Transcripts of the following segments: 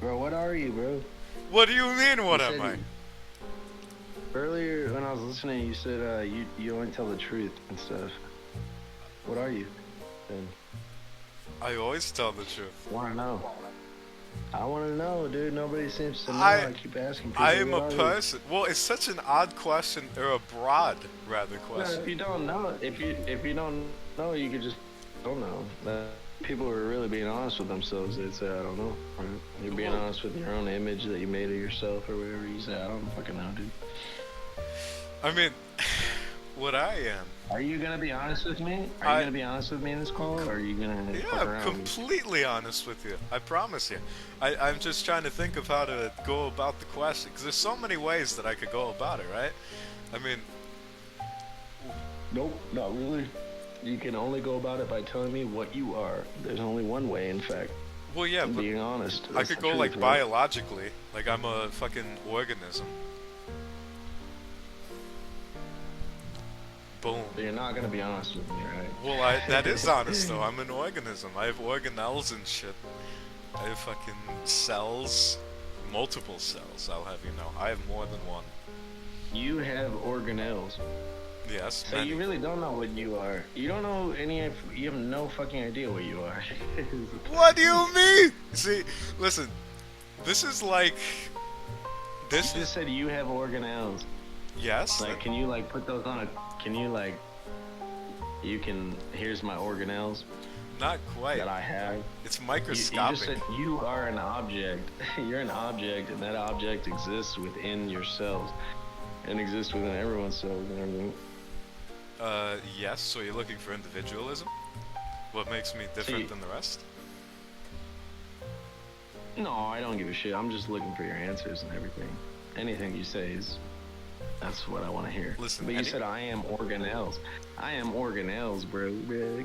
Bro, what are you, bro? What do you mean, You what am said I? earlier when I was listening, you said you only tell the truth and stuff. What are you? Then I always tell the truth. want to know. I want to know, dude. Nobody seems to know. I I keep asking I people, am what a are you? person. Well, it's such an odd question, or a broad, rather, No, question. if you don't know, if you don't know, you could just don't know. People are really being honest with themselves. They'd say, I don't know. Right? You're being Well, honest with your own image that you made of yourself or whatever. You say, I don't fucking know, dude. I mean, what I am. Are you gonna be honest with me? Are you I gonna be honest with me in this call, or are you gonna Yeah, fuck I'm around with me? completely honest with you. I promise you. I'm just trying to think of how to go about the question, because there's so many ways that I could go about it, right? I mean, Nope, not really. You can only go about it by telling me what you are. There's only one way, in fact. well, yeah, I'm but being honest. I That's could the go truth, like right? biologically, like I'm a fucking organism. Boom. But you're not gonna be honest with me, Well, that is right? honest though. I'm an organism. I have organelles and shit. I have fucking cells, multiple cells. I'll have you know. I have more than one. You have organelles. Yes, So many. you really don't know what you are. You don't know any. You have no fucking idea what you are. What do you mean? See, listen. This is like. This You is just said you have organelles. yes. Like, can you like put those on a? Can you like? You can. Here's my organelles Not quite. that I have. It's You microscopic. just said you are an object. You're an object, and that object exists within your cells, and exists within everyone's cells and everything. Yes. So you're looking for individualism? What makes me different See, than the rest? no, I don't give a shit. I'm just looking for your answers and everything. Anything you say is that's what I want to hear. Listen, But you said I am organelles. I am organelles, bro.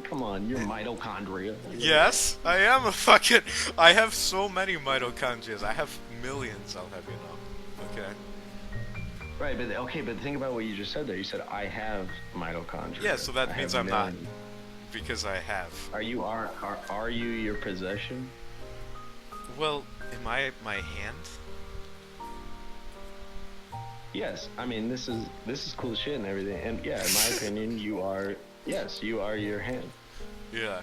Come on, you're mitochondria. Yes, I am a fucking. I have so many mitochondria. I have millions. I'll have you know. Okay. Right, but okay, but think about what you just said there. You said I have mitochondria. Yeah. So that I means have I'm not, millions. because I have. Are you your possession? Well, am I my hand? Yes. I mean, this is cool shit and everything. And yeah, in my opinion, you are. Yes, you are your hand. Yeah.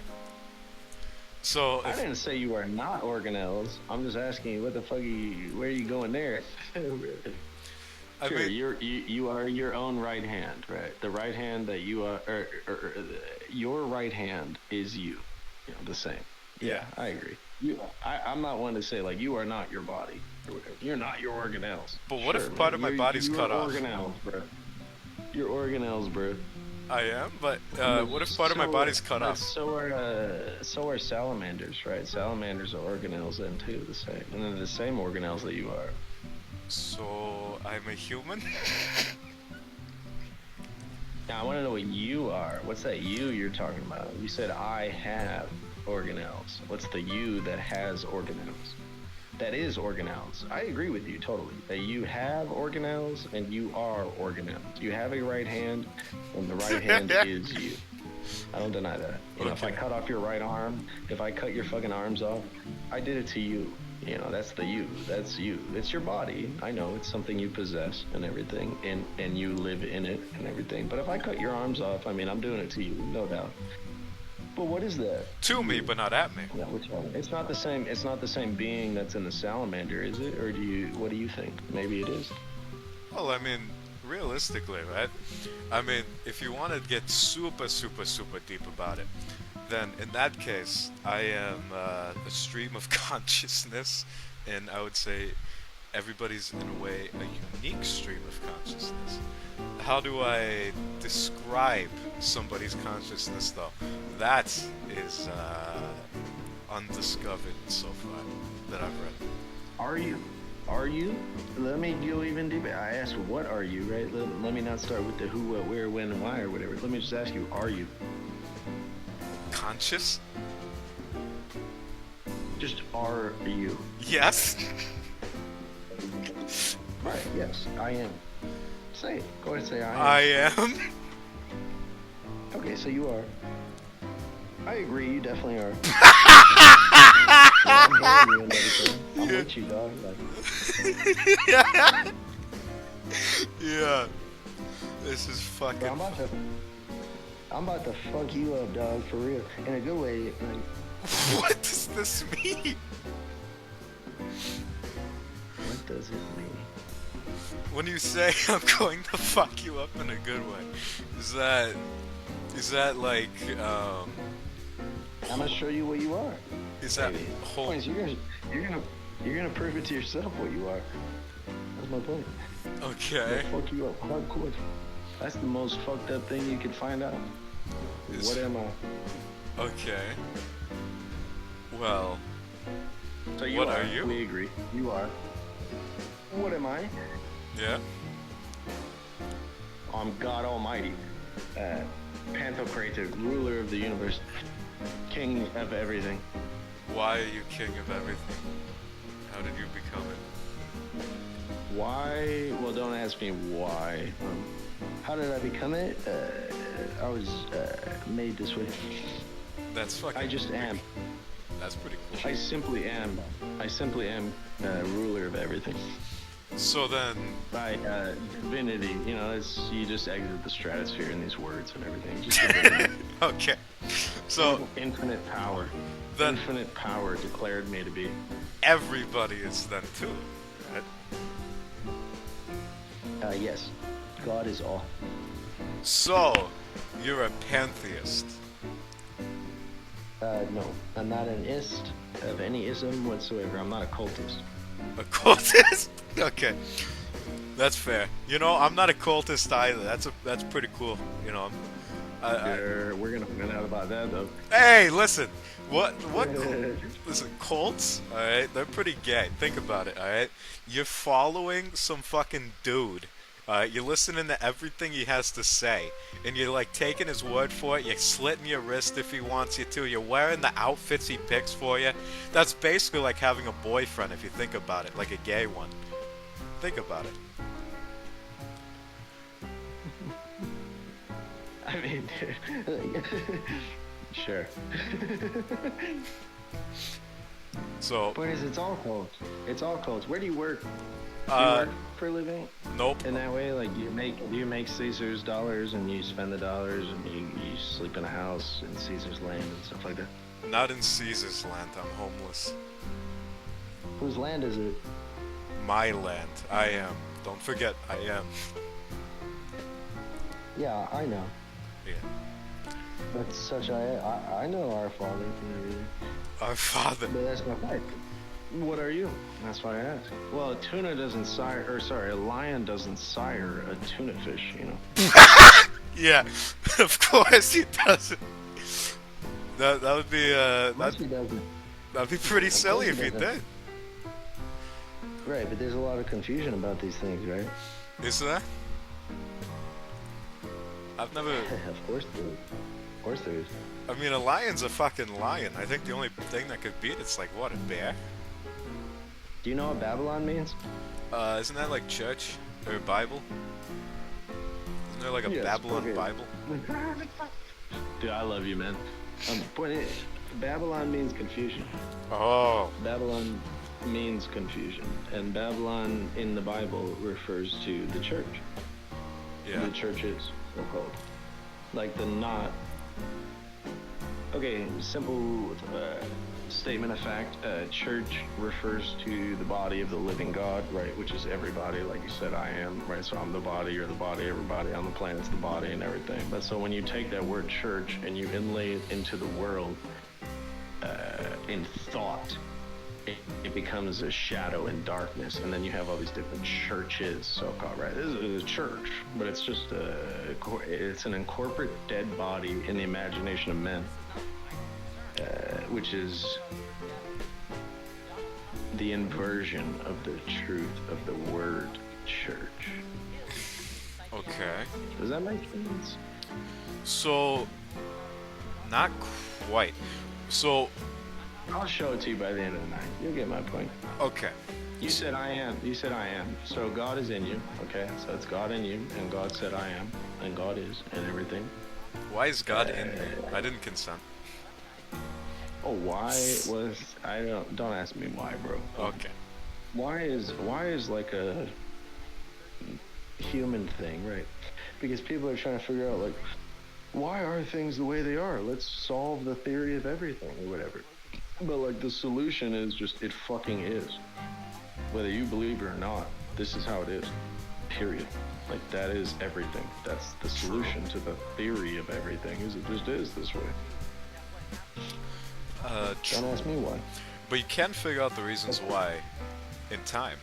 So I if didn't say you are not organelles. I'm just asking you, what the fuck are you? Where are you going there? I Sure, mean, you are your own right hand, right? The right hand that you are, your right hand is you. You know, the same. yeah. Yeah, I agree. I'm not one to say like you are not your body or whatever. You're not your organelles. But what Sure, if part man. of my body's You're cut off? organelles, bro. You're organelles, bro. I am, but But what if part of my so, body's cut but off? so are salamanders, right? Salamanders are organelles then too, the same, and then the same organelles that you are. So I'm a human. Now I want to know what you are. What's that you you're talking about? You said I have organelles. What's the you that has organelles? That is organelles. I agree with you totally. That you have organelles and you are organelles. You have a right hand, and the right hand is you. I don't deny that. You know, if I Okay. cut off your right arm, if I cut your fucking arms off, I did it to you. You know, that's the you. That's you. It's your body. I know it's something you possess and everything, and you live in it and everything. But if I cut your arms off, I mean, I'm doing it to you, no doubt. But what is that? To me, You. but not at me. Yeah, which one? It's not the same. It's not the same being that's in the salamander, is it? Or do you? What do you think? Maybe it is. Well, I mean, realistically, right? I mean, if you want to get super, super, super deep about it, then in that case, I am a stream of consciousness, and I would say everybody's in a way a unique stream of consciousness. How do I describe somebody's consciousness, though? That is undiscovered so far that I've read. Are you? Are you? Let me go even deeper. I asked, what are you, right? Let me not start with the who, what, where, when, and why, or whatever. Let me just ask you, are you? Conscious? Just are you? Yes. All right. Yes, I am. Say it. Go ahead and say I I am. am. Okay, so you are. I agree. You definitely are. I'm hearing you and everything. I'm with you, dog. Like, Yeah. This is bro, fucking. I'm about to fuck you up, dog, for real. In a good way. Like, What does this mean? what does it mean? When you say I'm going to fuck you up in a good way, is that like I'm gonna show you what you are. is that Baby. whole? Point is, you're gonna prove it to yourself what you are. That's my point. Okay. I'll fuck you up hardcore. That's the most fucked up thing you could find out. Is- What am I? Okay. Well, So What are you? We agree. You are. What am I? yeah. I'm God Almighty, Pantocrator, ruler of the universe, king of everything. Why are you king of everything? How did you become it? Why? Well, don't ask me why. How did I become it? I was made this way. That's fucking. I just am. That's pretty cool. I simply am. I simply am ruler of everything. So then, By divinity, you know, you just exit the stratosphere in these words and everything. Just divinity. okay. So Infinite power. Then- Infinite power declared me to be. everybody is then too, right? Yes. God is all. So you're a pantheist. No. I'm not an ist of any ism whatsoever. I'm not a cultist. A cultist? Okay. That's fair. You know, I'm not a cultist either. That's pretty cool. You know, We're gonna find out about that though. Hey, listen. What listen, cults, alright, they're pretty gay. Think about it, alright? You're following some fucking dude. You're listening to everything he has to say, and you're like taking his word for it. You're slitting your wrist if he wants you to. You're wearing the outfits he picks for you. That's basically like having a boyfriend if you think about it, like a gay one. Think about it. I mean, sure. So, Point is, it's all cults. It's all cults. Where do you work? Do you uh, work for a living? nope. In that way, like do you make Caesar's dollars and you spend the dollars and you sleep in a house in Caesar's land and stuff like that? Not in Caesar's land. I'm homeless. Whose land is it? My land. I am. Don't forget, I am. Yeah, I know. Yeah. That's such I know our Father and everything. Our father. But that's not right. What are you? That's why I asked. Well, a lion doesn't sire a tuna fish, you know. Yeah, of course he doesn't. That would be He doesn't. that'd be pretty silly he if he doesn't. did. Right, but there's a lot of confusion about these things, right? Is there? I've never. Of course there is. Of course there is. I mean, a lion's a fucking lion. I think the only thing that could beat it's like what, a bear? Do you know what Babylon means? Isn't that like church or Bible? Isn't there like a Yes, Babylon okay. Bible? Dude, I love you, man. Babylon means confusion. Oh, Babylon means confusion. And Babylon in the Bible refers to the church. yeah. The churches, so called. Like the not. Okay, simple statement of fact. Church refers to the body of the living God, right? Which is everybody, like you said, I am, right? So I'm the body, you're the body, everybody on the planet's the body and everything. But so when you take that word church and you inlay it into the world in thought, it becomes a shadow and darkness, and then you have all these different churches, so-called, right? This is a church, but it's just it's an incorporate dead body in the imagination of men, which is the inversion of the truth of the word church. Okay. Does that make sense? So, not quite. So, I'll show it to you by the end of the night. You'll get my point. okay. You said I am. You said I am. So God is in you. Okay. So it's God in you, and God said I am, and God is, and everything. Why is God in me? I didn't consent. Oh, why was I don't ask me why, bro. Okay. Why is like a human thing, right? Because people are trying to figure out like why are things the way they are? Let's solve the theory of everything or whatever. But like the solution is just it fucking is. Whether you believe it or not, this is how it is. Period. Like that is everything. That's the solution to the theory of everything. Is it just is this way? Don't ask me why. But you can figure out the reasons why in time,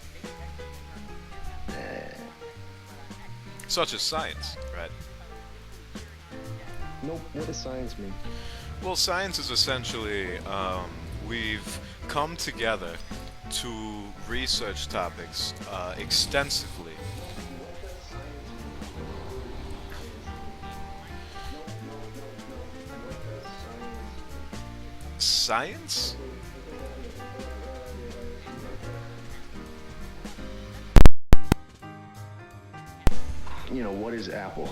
such as science, right? Nope. What does science mean? Well, science is essentially we've come together to research topics extensively. Science? You know, what is apple?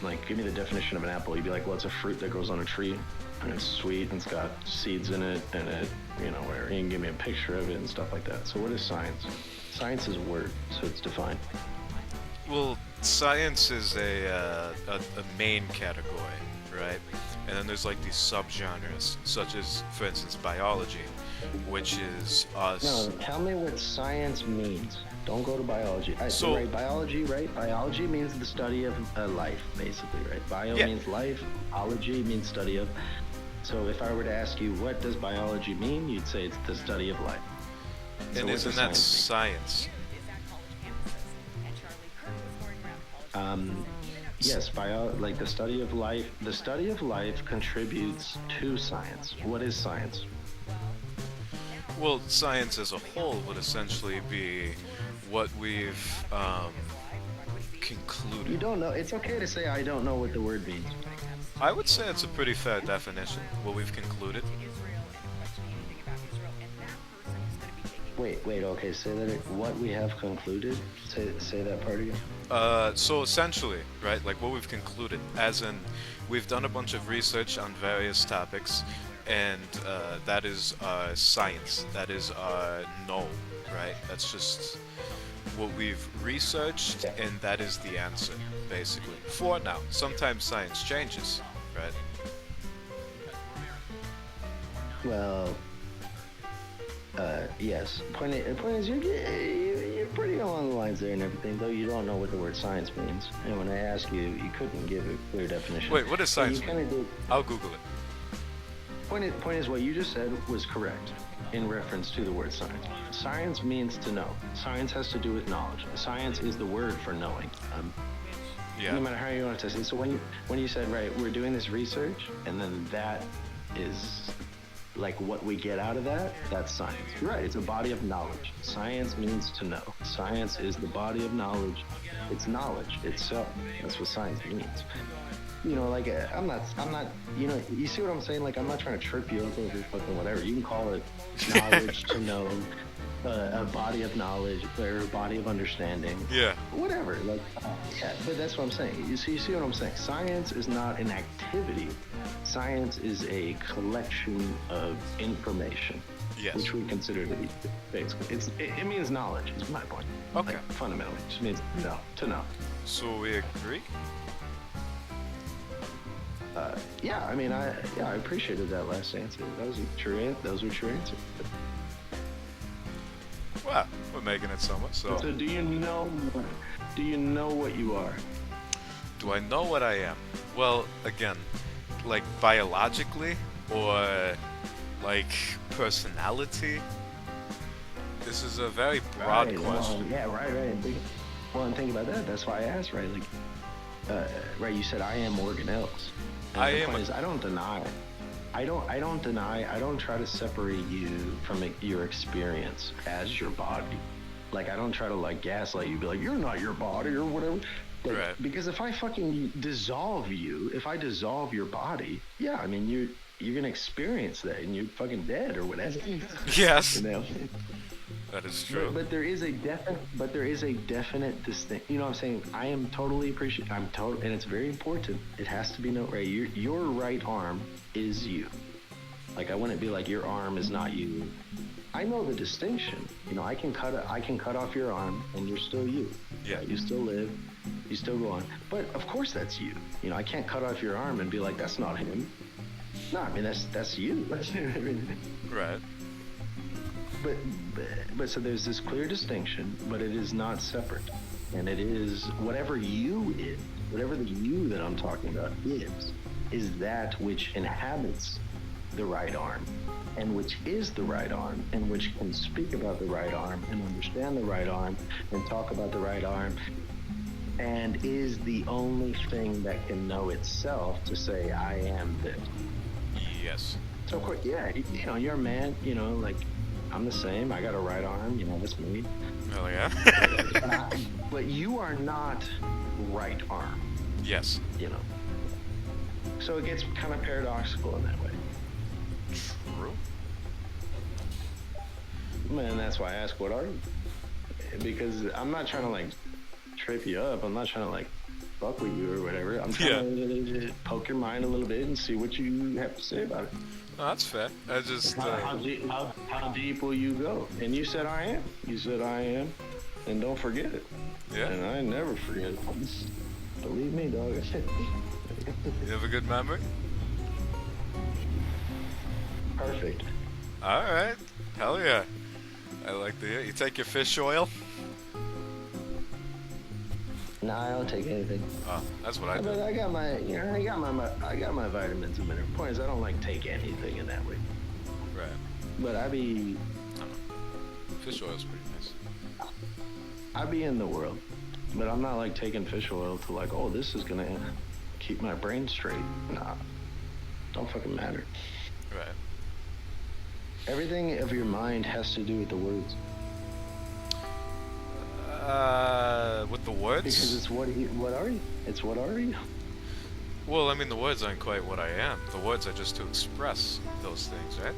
Like, give me the definition of an apple. You'd be like, well, it's a fruit that grows on a tree, and it's sweet, and it's got seeds in it, and it, you know, whatever. You can give me a picture of it and stuff like that. So what is science? Science is a word, so it's defined. Well, science is a main category, right? And then there's like these subgenres, such as, for instance, biology, which is us. No, tell me what science means. Don't go to biology. So- right, biology, right? Biology means the study of life, basically, right? Bio Yeah. means life. Ology means study of. So if I were to ask you, what does biology mean? You'd say it's the study of life. So And what isn't does that science science? mean? Yes, like the study of life. The study of life contributes to science. What is science? Well, science as a whole would essentially be what we've You concluded. don't know. It's okay to say I don't know what the word means. I would say it's a pretty fair definition, what we've concluded. Wait. Okay, say that. What we have concluded. Say that part again. So essentially, right, like what we've concluded, as in, we've done a bunch of research on various topics, and that is science. That is no, right? That's just what we've researched, Yeah. and that is the answer, basically. For now, sometimes science changes, right? Well, yes. Point is, you're pretty along the lines there and everything, though you don't know what the word science means. And when I ask you, you couldn't give a clear definition. Wait, what does So science you mean? kind of did. I'll Google it. Point is, what you just said was correct in reference to the word science. Science means to know. Science has to do with knowledge. Science is the word for knowing. Yeah. No matter how you want to say it. So when you said, right, we're doing this research, and then that is like what we get out of that, that's science. You're right, it's a body of knowledge. Science means to know. Science is the body of knowledge. It's knowledge itself. That's what science means. You know, like I'm not, you know, you see what I'm saying? Like I'm not trying to trip you up over fucking whatever. You can call it knowledge to know, a body of knowledge or a body of understanding. Yeah. Whatever. Like, yeah, but that's what I'm saying. You see what I'm saying? Science is not an activity. Science is a collection of information. Yes. Which we consider to be basically, it means knowledge. Is my point. Okay. Like, fundamentally, it just means to know. So we agree? Yeah, I mean, I appreciated that last answer. Those were true answers. Well, we're making it somewhat, so. So do you know what you are? Do I know what I am? Well, again, like biologically or like personality? This is a very broad Right, question. Well, yeah, right. Well, and think about that. That's why I asked, right? Like, right, you said I am organelles. And I the am point a- is, I don't deny. I don't try to separate you from your experience as your body. Like, I don't try to like gaslight you, be like, you're not your body or whatever. Like, Right. Because if I fucking dissolve you, if I dissolve your body, yeah, I mean, you're gonna experience that and you're fucking dead or whatever. Yes, You know? that is true. But there is a definite distinct. You know what I'm saying? I am totally appreciative. And it's very important. It has to be noted. Right, your right arm is you. Like I wouldn't be like your arm is not you. I know the distinction. You know, I can cut off your arm and you're still you. Yeah. Right? You still live. You still go on. But of course that's you. You know, I can't cut off your arm and be like that's not him. No, I mean that's you. Right. But so there's this clear distinction, but it is not separate. And it is whatever you is, whatever the you that I'm talking about is that which inhabits the right arm, and which is the right arm, and which can speak about the right arm, and understand the right arm, and talk about the right arm, and is the only thing that can know itself to say, I am this. Yes. So, of course, yeah, you know, you're a man, you know, like, I'm the same, I got a right arm, you know, that's me. Oh yeah. But you are not right arm, Yes. you know. So it gets kind of paradoxical in that way. True. And that's why I ask, what are you? Because I'm not trying to like trip you up. I'm not trying to like fuck with you or whatever. I'm trying to poke your mind a little bit and see what you have to say about it. No, that's fair. I just. How deep will you go? And you said I am. You said I am. And don't forget it. Yeah. And I never forget it. Believe me, dog. You have a good memory. Perfect. All right. Hell yeah. I like the. You take your fish oil. No, I don't take anything. Oh, that's what I But do. I got my, you know, I got my vitamins and minerals. Point is, I don't like take anything in that way. Right. But I be Fish oil's pretty nice. in the world, but I'm not like taking fish oil to like, oh, this is gonna keep my brain straight. Nah, don't fucking matter. Right. Everything of your mind has to do with the words, With the words? because it's what are you? It's what are you? Well, I mean, the words aren't quite what I am. The words are just to express those things, right?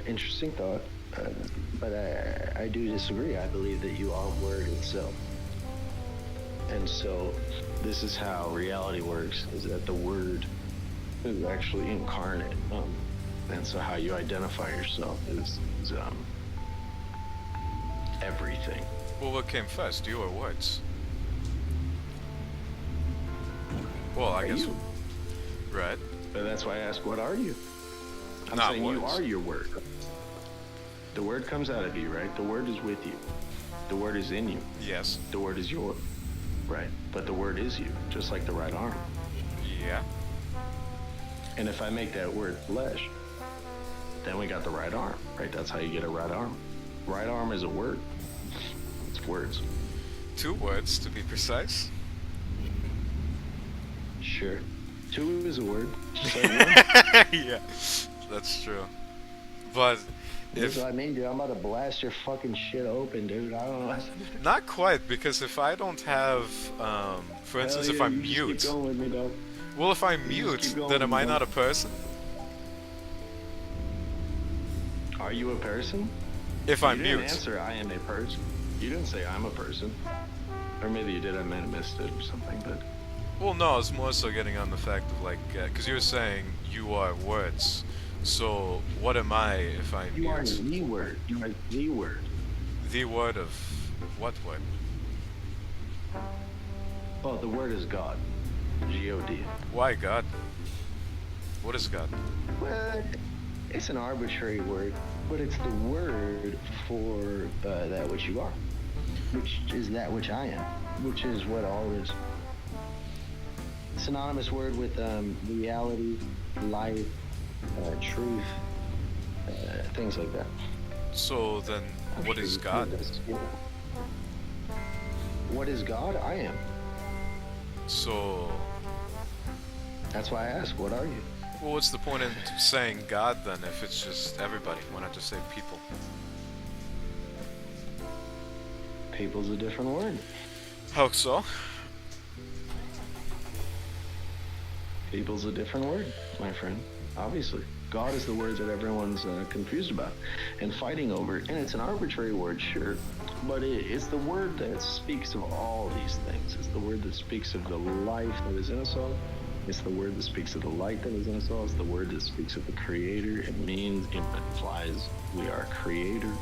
Interesting thought, but I do disagree. I believe that you are word itself. And so this is how reality works, is that the word is actually incarnate. And so how you identify yourself is everything. Well, what came first, you or words? Well, I guess. You. Right. But that's why I ask, what are you? I'm Not saying you words. are your word. The word comes out of you, right? The word is with you. The word is in you. Yes. The word is yours. Right. But the word is you, just like the right arm. Yeah. And if I make that word flesh, then we got the right arm, right? That's how you get a right arm. Right arm is a word. It's words. 2 words, to be precise. Sure. 2 is a word. Just like 1. Yeah, that's true. But That's if what I mean, dude. I'm about to blast your fucking shit open, dude. I don't know. not quite, because if I don't have, for instance, Hell if yeah, I'm you just mute. Keep going with me, dog. Well, if I'm You just mute, keep going then with am I me, not a dog. person? Are you a person? If You I'm didn't mute. answer, I am a person. You didn't say I'm a person. Or maybe you did. I might have missed it or something, but... Well, no, I was more so getting on the fact of like, because you were saying you are words. So what am I if I'm You are mute? the word. You are the word. The word of what word? Oh, the word is God. G-O-D. Why God? What is God? Well, it's an arbitrary word, but it's the word for that which you are, which is that which I am, which is what all is. Synonymous word with reality, life, truth, things like that. So then, what is God? What is God? I am. So, That's why I ask, what are you? well, what's the point in saying God then if it's just everybody? Why not just say people? People's a different word. How so? People's a different word, my friend. Obviously. God is the word that everyone's confused about and fighting over. And it's an arbitrary word, sure. But it's the word that speaks of all these things. It's the word that speaks of the life that is in us all. It's the word that speaks of the light that is in us all. It's the word that speaks of the creator. It means, it implies we are creator.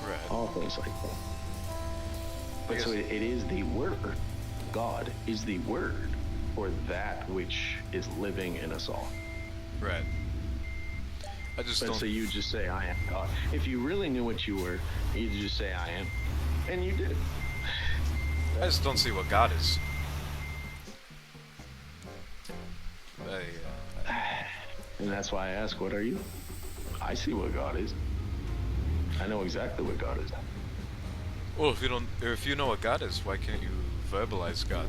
Right. All things like that. But so Yes. it is the word. God is the word for that which is living in us all. Right. I just But don't. so you just say, I am God. If you really knew what you were, you'd just say, I am. And you did. I just don't see what God is. And that's why I ask, what are you? I see what God is. I know exactly what God is. Well, if you don't, or if you know what God is, why can't you verbalize God?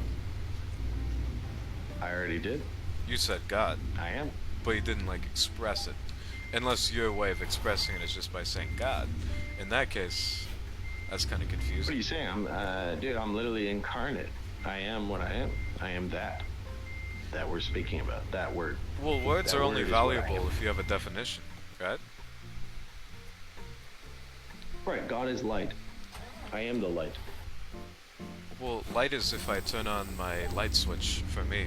I already did. You said God, I am. but you didn't like express it. Unless your way of expressing it is just by saying God. In that case, that's kind of What are confusing. you saying? I'm literally incarnate. I am what I am. I am that we're speaking about. That word. Well, words That are only word is what I valuable am. if you have a definition, right? Right. God is light. I am the light. Well, light is if I turn on my light switch for me.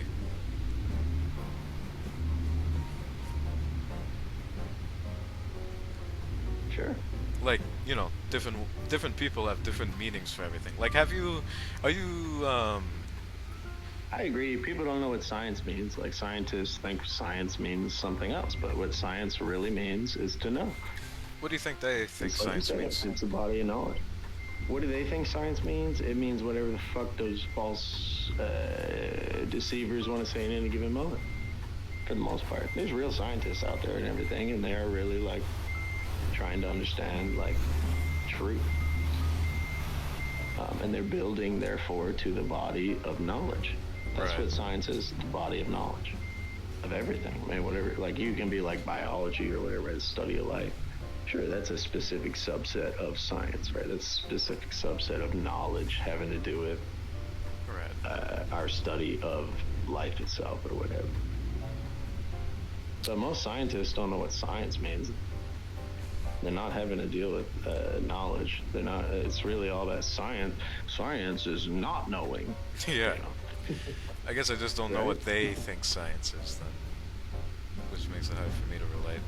Sure. Like, you know, different people have different meanings for everything. Like, are you I agree. People don't know what science means. Like scientists think science means something else, but what science really means is to know. what do you think they think It's like you science said, means? it's a body of knowledge. What do they think science means? It means whatever the fuck those false deceivers want to say in any given moment. For the most part, there's real scientists out there and everything, and they are really like trying to understand like truth. And they're building, therefore, to the body of knowledge. That's Right. what science is, the body of knowledge of everything. I mean, whatever, like you can be like biology or whatever, the study of life. Sure, that's a specific subset of science, right? That's a specific subset of knowledge having to do with Right. our study of life itself or whatever. But most scientists don't know what science means. They're not having to deal with knowledge. They're not. It's really all about science. Science is not knowing. Yeah. You know? I guess I just don't know Right. what they think science is then, which makes it hard for me to relate.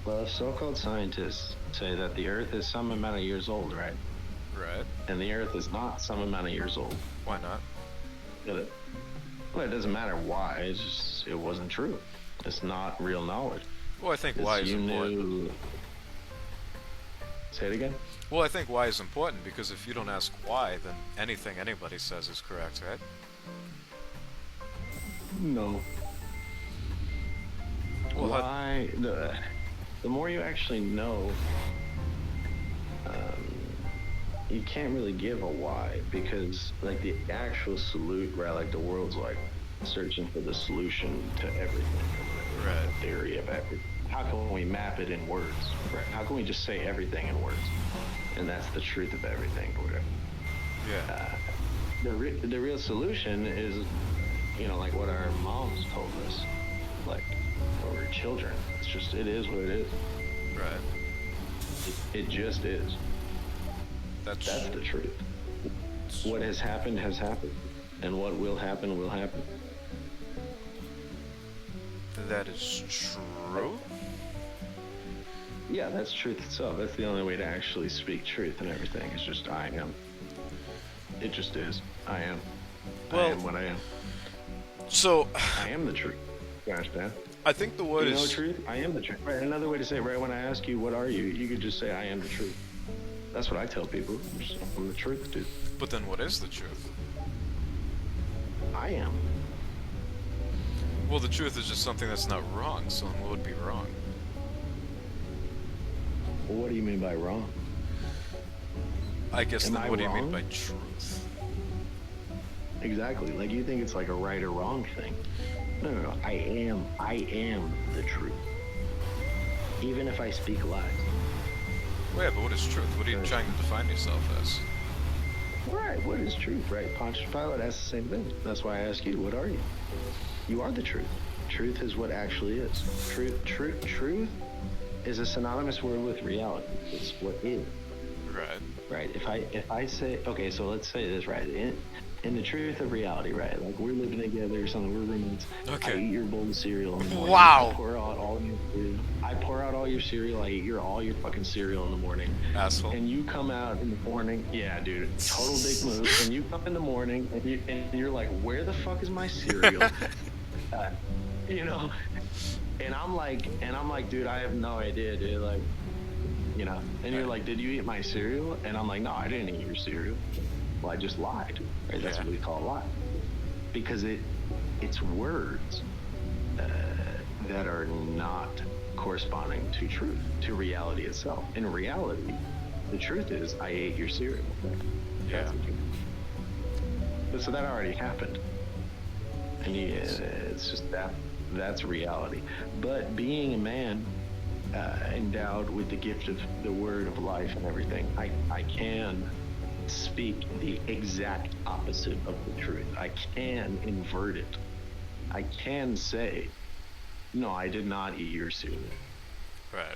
Well, so-called scientists say that the Earth is some amount of years old, right? Right. And the Earth is not some amount of years old. Why not? Get it? Well, it doesn't matter why. It's just, it wasn't true. It's not real knowledge. Well, I think It's why is you important. knew. Say it again. Well, I think why is important because if you don't ask why, then anything anybody says is correct, right? No. Well, Why? The more you actually know, you can't really give a why because, like, the actual right? Like, the world's like searching for the solution to everything, or whatever, Right. the theory of everything. How can we map it in words? Right? How can we just say everything in words? And that's the truth of everything, or whatever. Yeah. The real solution is, you know, like what our moms told us, like when we were children. It's just, it is what it is. Right. It just is. That's That's the truth. What has happened, and what will happen, will happen. that is true. Yeah, that's truth itself. That's the only way to actually speak truth and everything. It's just I am. It just is. I am. I Well- am what I am. So, I am the truth. You understand? I think the word You know is truth? I am the truth. Right. Another way to say it, right, when I ask you, what are you? You could just say, I am the truth. That's what I tell people. I'm the truth, dude. But then what is the truth? I am. Well, the truth is just something that's not wrong, so then what would be wrong? Well, what do you mean by wrong? I guess Am then I what do you mean wrong? by truth? Exactly. Like you think it's like a right or wrong thing. No. I am the truth. Even if I speak lies. Well, yeah, but what is truth? What are you Right. trying to define yourself as? Right. What is truth, right? Pontius Pilate asked the same thing. That's why I ask you, what are you? You are the truth. Truth is what actually is. Truth is a synonymous word with reality. It's what is. Right. Right. If I say, okay, so let's say this, right? in the truth of reality, right? Like we're living together or something. We're roommates. Okay. I eat your bowl of cereal in the morning. Wow. I pour out all your cereal. I pour out all your cereal. I eat all your fucking cereal in the morning. Asshole. And you come out in the morning. Yeah, dude. Total dick move. And you come in the morning and you're like, where the fuck is my cereal? You know. And I'm like, dude, I have no idea, dude. Like, you know. And you're like, did you eat my cereal? And I'm like, no, I didn't eat your cereal. Well, I just lied, right? That's what we call a lie, because it's words that are not corresponding to truth, to reality itself. In reality, the truth is, I ate your cereal. Yeah. So that already happened, and it's just that's reality. But being a man endowed with the gift of the word of life and everything, I can speak the exact opposite of the truth. I can invert it. I can say, no, I did not eat your cereal. Right.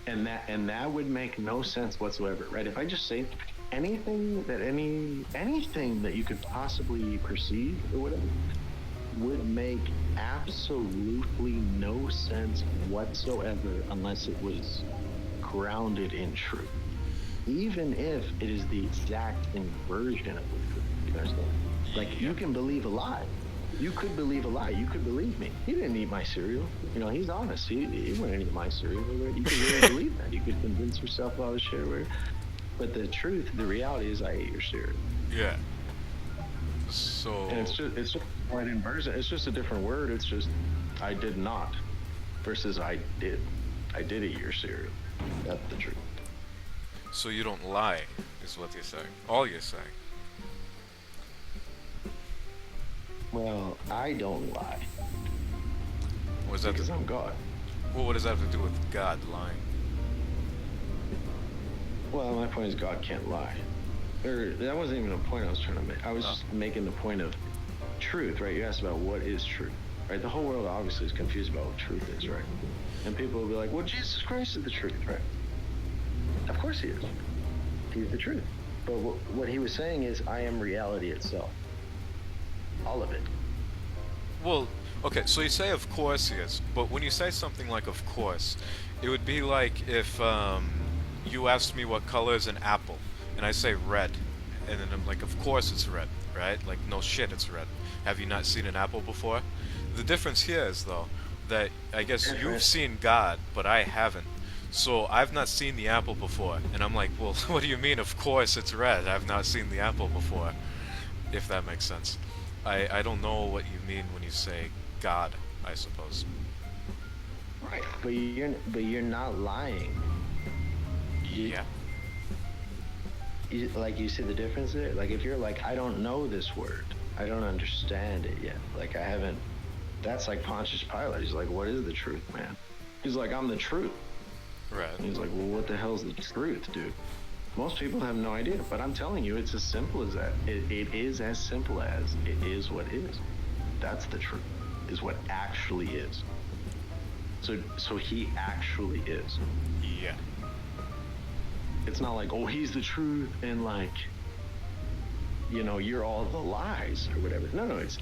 And that would make no sense whatsoever, right? If I just say anything that you could possibly perceive or whatever would make absolutely no sense whatsoever unless it was grounded in truth. Even if it is the exact inversion of the truth. You understand? Like, you can believe a lie. You could believe a lie. You could believe me. He didn't eat my cereal. You know, he's honest. He wouldn't eat my cereal. You could really believe that. You could convince yourself I was share. But the truth, the reality is I ate your cereal. Yeah. So. And it's just an inversion. It's just a different word. It's just I did not versus I did. I did eat your cereal. That's the truth. So you don't lie, is what you're saying. All you're saying. Well, I don't lie. What does that Because I'm God. Well, what does that have to do with God lying? Well, my point is God can't lie. Or that wasn't even a point I was trying to make. I was just making the point of truth, right? You asked about what is truth, right? The whole world obviously is confused about what truth is, right? And people will be like, well, Jesus Christ is the truth, right? Of course he is. He's the truth. But what he was saying is, I am reality itself. All of it. Well, okay, so you say of course he is, but when you say something like of course, it would be like if you asked me what color is an apple, and I say red, and then I'm like, of course it's red, right? Like, no shit, it's red. Have you not seen an apple before? The difference here is, though, that I guess you've seen God, but I haven't. So I've not seen the apple before, and I'm like, well, what do you mean, of course it's red? I've not seen the apple before, if that makes sense. I don't know what you mean when you say God, I suppose. Right. But you're not lying. Yeah. Like, you see the difference there? Like, if you're like, I don't know this word. I don't understand it yet. Like, I haven't... That's like Pontius Pilate. He's like, what is the truth, man? He's like, I'm the truth. Right. And he's like, well, what the hell's the truth, dude? Most people have no idea, but I'm telling you, it's as simple as that. It is as simple as it is what is. That's the truth, is what actually is. So he actually is. Yeah. It's not like, oh, he's the truth, and like, you know, you're all the lies or whatever. No, it's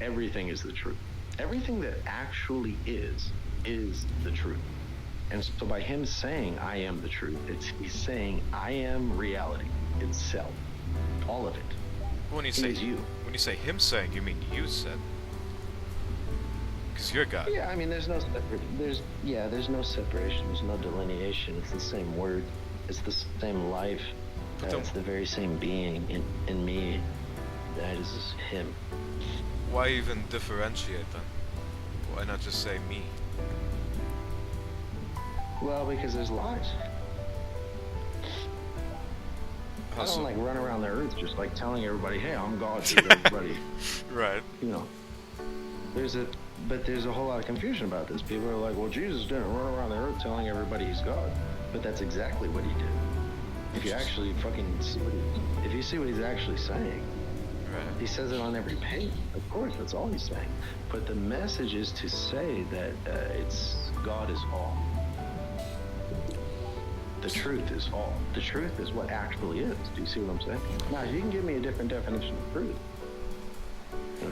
everything is the truth. Everything that actually is the truth. And so by him saying, I am the truth, he's saying, I am reality itself. All of it. When you say him saying, you mean you said. Because you're God. Yeah, I mean, there's no separation. There's no delineation. It's the same word. It's the same life. It's the very same being in me. That is him. Why even differentiate then? Why not just say me? Well, because there's lies. I don't like run around the earth just like telling everybody, hey, I'm God to everybody. Right. You know, there's a whole lot of confusion about this. People are like, well, Jesus didn't run around the earth telling everybody he's God. But that's exactly what he did. If you actually if you see what he's actually saying, right. He says it on every page. Of course, that's all he's saying. But the message is to say that God is all. The truth is all. The truth is what actually is. Do you see what I'm saying? Now, if you can give me a different definition of truth,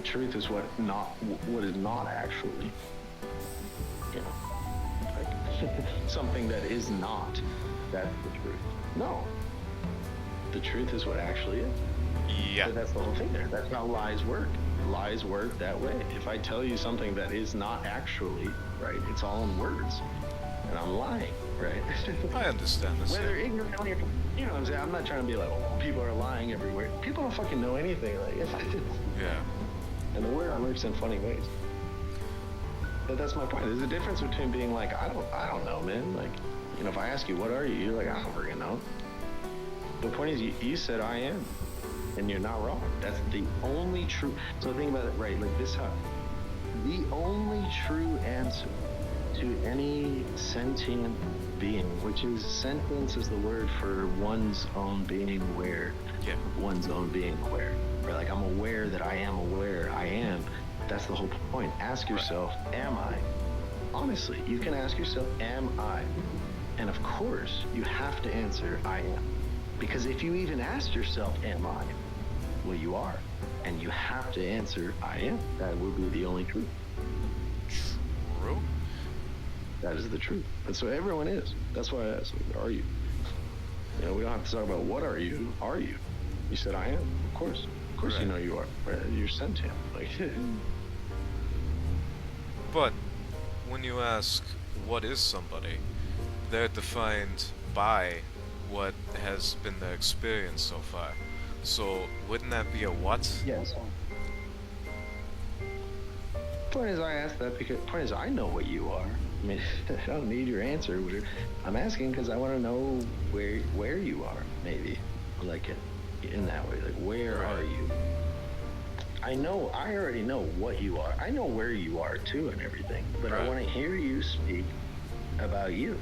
truth is what is not actually, like something that is not. That's the truth. No, the truth is what actually is. Yeah. But that's the whole thing there. That's how lies work. Lies work that way. If I tell you something that is not actually right, it's all in words, and I'm lying, right? I understand this. Whether ignorantly, or, what I'm saying. I'm not trying to be like, oh, people are lying everywhere. People don't fucking know anything. Like, Yeah. and the word works in funny ways. But that's my point. There's a difference between being like, I don't know, man. Like, if I ask you, what are you? You're like, I don't freaking know. The point is, you said I am, and you're not wrong. That's the only true. So think about it, right? Like this, the only true answer to any sentient being, which is sentience is the word for one's own being aware. Yeah. One's own being aware. Right? Like I'm aware that I am aware. I am. That's the whole point. Ask yourself, am I? Honestly, you can ask yourself, am I? And of course, you have to answer, I am. Because if you even ask yourself, am I? Well, you are. And you have to answer, I am. That will be the only truth. True. That is the truth. That's what everyone is. That's why I asked, are you? We don't have to talk about what are you. Are you? You said, I am. Of course. Of course, right. You know you are. Right? You're sentient. Like. But when you ask, what is somebody, they're defined by what has been their experience so far. So wouldn't that be a what? Yes. Point is, I asked that because point is, I know what you are. I mean, I don't need your answer. I'm asking because I want to know where you are. Maybe, like in that way. Like, where are you? I already know what you are. I know where you are too and everything. But I want to hear you speak about you.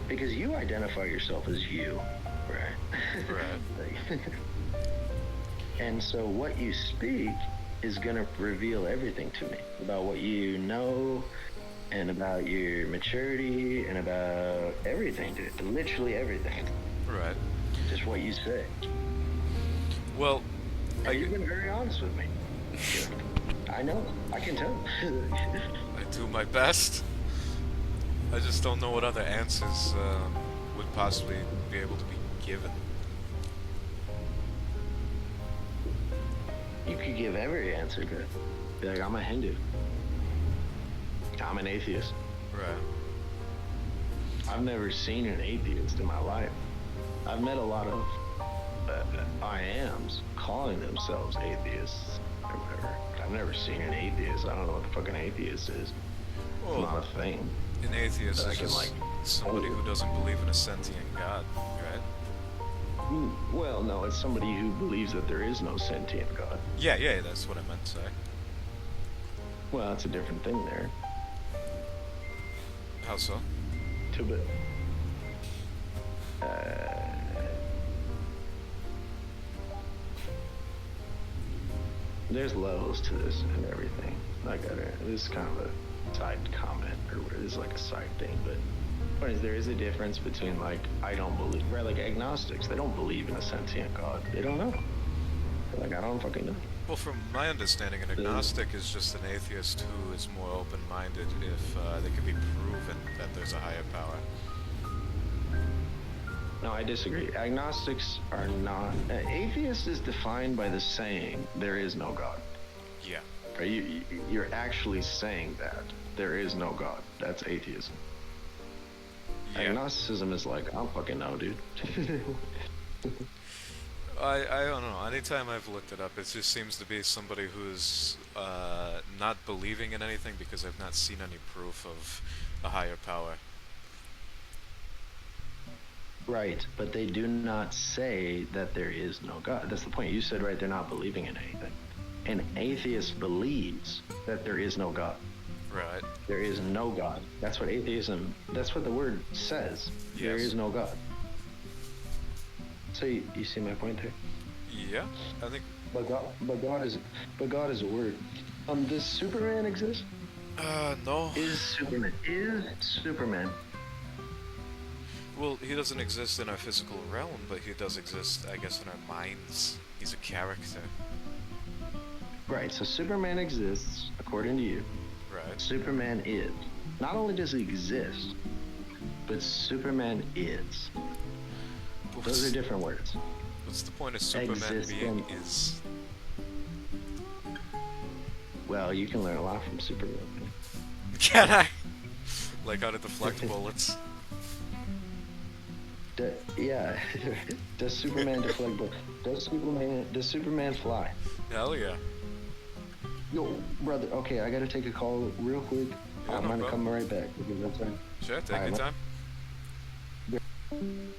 Because you identify yourself as you, right? Right. And so what you speak is going to reveal everything to me about what you know and about your maturity and about everything, dude. Literally everything. Right. Just what you say. Well, you've been very honest with me. I know. I can tell. I do my best. I just don't know what other answers would possibly be able to be given. You could give every answer, good. Be like, I'm a Hindu. I'm an atheist. Right. I've never seen an atheist in my life. I've met a lot of I ams calling themselves atheists or whatever. I've never seen an atheist. I don't know what the fucking atheist is. Well, it's not a thing. An atheist is just somebody who doesn't believe in a sentient God, right? Well, no, it's somebody who believes that there is no sentient God. Yeah, that's what I meant to say. Well, that's a different thing there. How so? There's levels to this and everything. Like, this is kind of a side comment, or it is like a side thing, but point is, there is a difference between, like, I don't believe, right, like agnostics, they don't believe in a sentient God. They don't know. They're like, I don't fucking know. Well, from my understanding, an agnostic is just an atheist who is more open-minded if they can be proven that there's a higher power. No, I disagree. Agnostics are not... atheist is defined by the saying, there is no God. Yeah. Right? You're actually saying that. There is no God. That's atheism. Yeah. Agnosticism is like, I don't fucking know, dude. I don't know. Anytime I've looked it up, it just seems to be somebody who's not believing in anything because they've not seen any proof of a higher power. Right, but they do not say that there is no God. That's the point. You said, right, they're not believing in anything. An atheist believes that there is no God. Right. There is no God. That's what atheism, that's what the word says. Yes. There is no God. So you see my point there? Yeah, I think... But God is a word. Does Superman exist? No. Is Superman Well, he doesn't exist in our physical realm, but he does exist, I guess, in our minds. He's a character. Right. So Superman exists according to you. Right. Superman is. Not only does he exist, but Superman is. But Those are different words. What's the point of Superman being Existent. is? Well, you can learn a lot from Superman. Can I? Like how to deflect bullets? Yeah. Does Superman deflect bullets? Does Superman fly? Hell yeah. Yo, brother. Okay, I gotta take a call real quick. Yeah, I'm no gonna problem. come right back because that's fine. Sure, take Alright, your man. time.